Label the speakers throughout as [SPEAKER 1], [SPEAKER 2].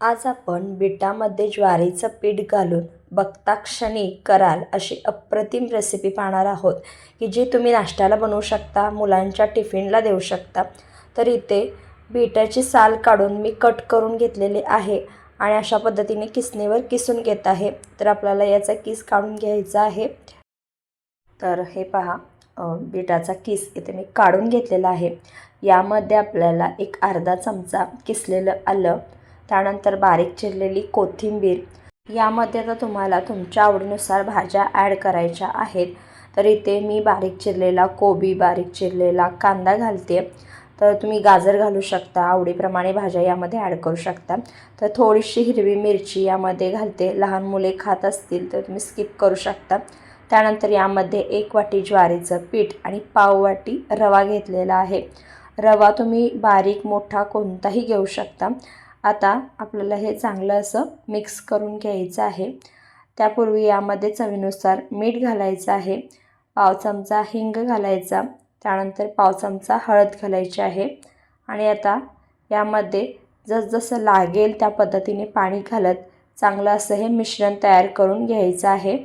[SPEAKER 1] आज आपण बीटामध्ये ज्वारीचं पीठ घालून बघता क्षणी कराल अशी अप्रतिम रेसिपी पाहणार आहोत की जी तुम्ही नाश्त्याला बनवू शकता, मुलांच्या टिफिनला देऊ शकता। तर इथे बीटाची साल काढून मी कट करून घेतलेले आहे आणि अशा पद्धतीने किसणीवर किसून घेत आहे। तर आपल्याला याचा किस काढून घ्यायचा आहे। तर हे पहा, बीटाचा किस इथे मी काढून घेतलेला आहे। यामध्ये आपल्याला एक अर्धा चमचा किसलेलं आलं, त्यानंतर बारीक चिरलेली कोथिंबीर, यामध्ये आता तुम्हाला तुमच्या आवडीनुसार भाज्या ॲड करायच्या आहेत। तर इथे मी बारीक चिरलेला कोबी, बारीक चिरलेला कांदा घालते। तर तुम्ही गाजर घालू शकता, आवडीप्रमाणे भाज्या यामध्ये ॲड करू शकता। तर थोडीशी हिरवी मिरची यामध्ये घालते, लहान मुले खात असतील तर तुम्ही स्किप करू शकता। त्यानंतर यामध्ये 1 वाटी ज्वारीचं पीठ आणि पाव वाटी रवा घेतलेला आहे। रवा तुम्ही बारीक मोठा कोणताही घेऊ शकता। आता आपल्याला हे चांगलं असं मिक्स करून घ्यायचं आहे। त्यापूर्वी यामध्ये चवीनुसार मीठ घालायचं आहे, पाव चमचा हिंग घालायचा, त्यानंतर पाव चमचा हळद घालायची आहे आणि आता यामध्ये जसजसं लागेल त्या पद्धतीने पाणी घालत चांगलं असं हे मिश्रण तयार करून घ्यायचं आहे।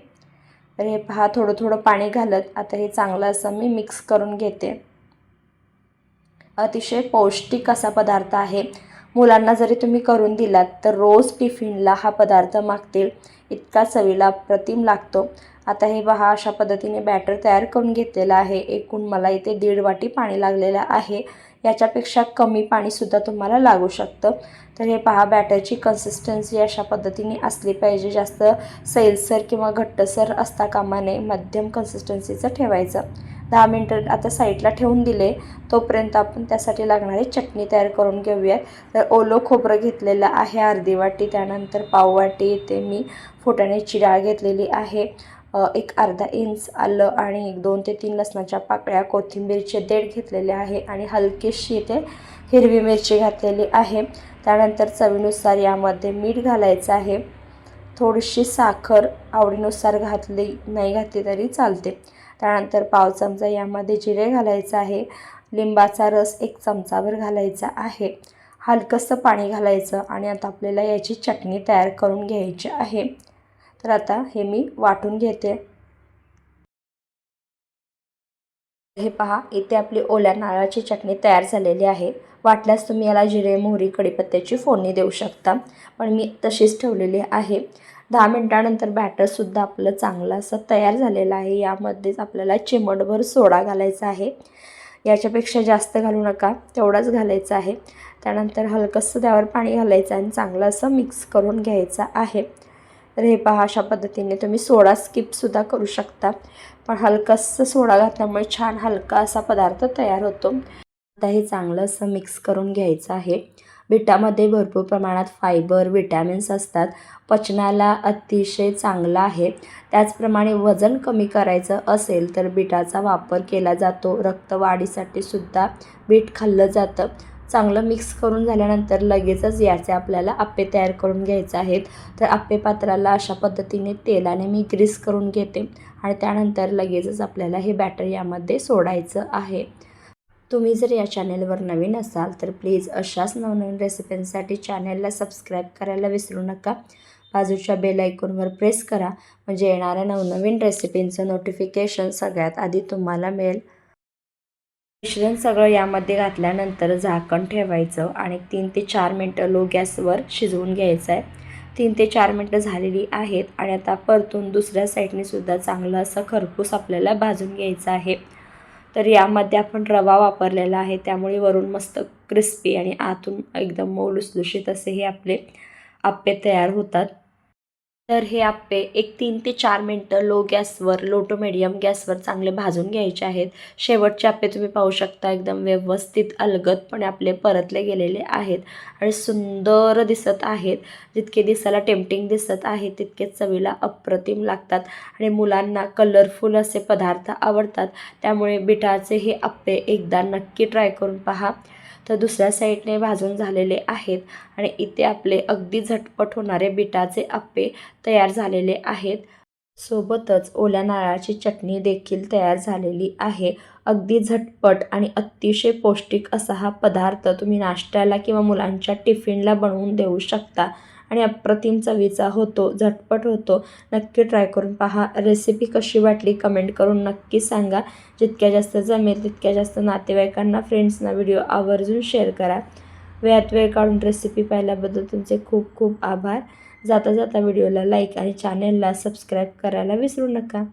[SPEAKER 1] तर हे पहा, थोडं थोडं पाणी घालत आता हे चांगलं असं मी मिक्स करून घेते। अतिशय पौष्टिक असा पदार्थ आहे। मुलांना जरी तुम्ही करून दिलात तर रोज टिफिनला हा पदार्थ मागतील, इतका चवीला अप्रतिम लागतो। आता हे पहा, अशा पद्धतीने बॅटर तयार करून घेतलेलं आहे। एकूण मला इथे 1.5 वाटी पाणी लागलेलं आहे, याच्यापेक्षा कमी पाणीसुद्धा तुम्हाला लागू शकतं। तर हे पहा, बॅटरची कन्सिस्टन्सी अशा पद्धतीने असली पाहिजे, जास्त सैलसर किंवा घट्टसर असता कामा नये, मध्यम कन्सिस्टन्सीचं ठेवायचं। 10 मिनटं आता साईडला ठेवून दिले, तोपर्यंत आपण त्यासाठी लागणारी चटणी तयार करून घेऊयात। तर ओलं खोबरं घेतलेलं आहे अर्धी वाटी, त्यानंतर पाव वाटी इथे मी फुटाण्याची डाळ घेतलेली आहे, एक अर्धा इंच आलं आणि 2 ते 3 लसणाच्या पाकळ्या, कोथिंबीरचे देठ घेतलेले आहे आणि हलकीशी इथे हिरवी मिरची घातलेली आहे। त्यानंतर चवीनुसार यामध्ये मीठ घालायचं आहे, थोडीशी साखर आवडीनुसार घातली नाही घातली तरी चालते। त्यानंतर पाव चमचा यामध्ये जिरे घालायचं आहे, लिंबाचा रस 1 चमचाभर घालायचा आहे, हलकंसं पाणी घालायचं आणि आता आपल्याला याची चटणी तयार करून घ्यायची आहे। तर आता हे मी वाटून घेते। हे पहा, इथे आपली ओल्या नारळाची चटणी तयार झालेली आहे। वाटल्यास तुम्ही याला जिरे, मोहरी, कढीपत्त्याची फोडणी देऊ शकता, पण मी तशीच ठेवलेली आहे। 10 मिनिटानंतर बॅटरसुद्धा आपलं चांगलं असं तयार झालेलं आहे। यामध्येच आपल्याला चिमटभर सोडा घालायचा आहे, याच्यापेक्षा जास्त घालू नका, तेवढाच घालायचं आहे। त्यानंतर हलकंसं त्यावर पाणी घालायचं आणि चांगलं असं मिक्स करून घ्यायचं आहे। तर हे पहा, अशा पद्धतीने तुम्ही सोडा स्किपसुद्धा करू शकता, पण हलकंसं सोडा घातल्यामुळे छान हलका असा पदार्थ तयार होतो। आता हे चांगलं असं मिक्स करून घ्यायचं आहे। बीटामध्ये भरपूर प्रमाणात फायबर, विटॅमिन्स असतात, पचनाला अतिशय चांगलं आहे। त्याचप्रमाणे वजन कमी करायचं असेल तर बीटाचा वापर केला जातो, रक्तवाढीसाठी सुद्धा बीट खाल्लं जातं। चांगलं मिक्स करून झाल्यानंतर लगेचच याचे आपल्याला आप्पे तयार करून घ्यायचे आहेत। तर आप्पे पात्राला अशा पद्धतीने तेलाने मी ग्रीस करून घेते आणि त्यानंतर लगेचच आपल्याला हे बॅटर यामध्ये सोडायचं आहे। तुम्ही जर या चॅनेलवर नवीन असाल तर प्लीज अशाच नवनवीन रेसिपींसाठी चॅनेलला सबस्क्राईब करायला विसरू नका। बाजूच्या बेल आयकॉनवर प्रेस करा, म्हणजे येणाऱ्या नवनवीन रेसिपींचं नोटिफिकेशन सगळ्यात आधी तुम्हाला मिळेल। मिश्रण सगळं यामध्ये घातल्यानंतर झाकण ठेवायचं आणि 3 ते 4 मिनटं लो गॅसवर शिजवून घ्यायचं आहे। 3 ते 4 मिनटं झालेली आहेत आणि आता परतून दुसऱ्या साईडने सुद्धा चांगलं असं खरपूस आपल्याला भाजून घ्यायचं आहे। तर यामध्ये आपण रवा वापरलेला आहे, त्यामुळे वरून मस्त क्रिस्पी आणि आतून एकदम मऊ लुसलुशीत असे हे आपले आप्पे तयार होतात। तर हे आप्पे एक 3 ते 4 मिनटं लो गॅसवर, लो टू मीडियम गॅसवर चांगले भाजून घ्यायचे आहेत। शेवटचे आप्पे तुम्ही पाहू शकता, एकदम व्यवस्थित अलगदपणे आपले परतले गेलेले आहेत आणि सुंदर दिसत आहेत। जितके दिसायला टेम्पटिंग दिसत आहेत तितकेच चवीला अप्रतिम लागतात आणि मुलांना कलरफुल असे पदार्थ आवडतात, त्यामुळे बीटाचे हे आप्पे एकदा नक्की ट्राय करून पहा। तर दुसऱ्या साईडने भाजून झालेले आहेत आणि इथे आपले अगदी झटपट होणारे बीटाचे आप्पे तयार झालेले आहेत। सोबतच ओल्या नारळाची चटणी देखील तयार झालेली आहे. अगदी झटपट आणि अतिशय पौष्टिक असा हा पदार्थ तुम्ही नाश्त्याला किंवा मुलांच्या टिफिनला बनवून देऊ शकता आणि अप्रतिम चवीचा होतो, झटपट होतो. नक्की ट्राय करून पहा. रेसिपी कशी वाटली कमेंट करून नक्की सांगा. जितक्या जास्त जमेल तितक्या जास्त नातेवाईकांना, फ्रेंड्सना व्हिडिओ आवर्जून शेअर करा. वेळात वेळ काढून रेसिपी पाहिल्याबद्दल तुमचे खूप खूप आभार. जाता जाता व्हिडिओला लाईक आणि चॅनेलला सबस्क्राईब करायला विसरू नका.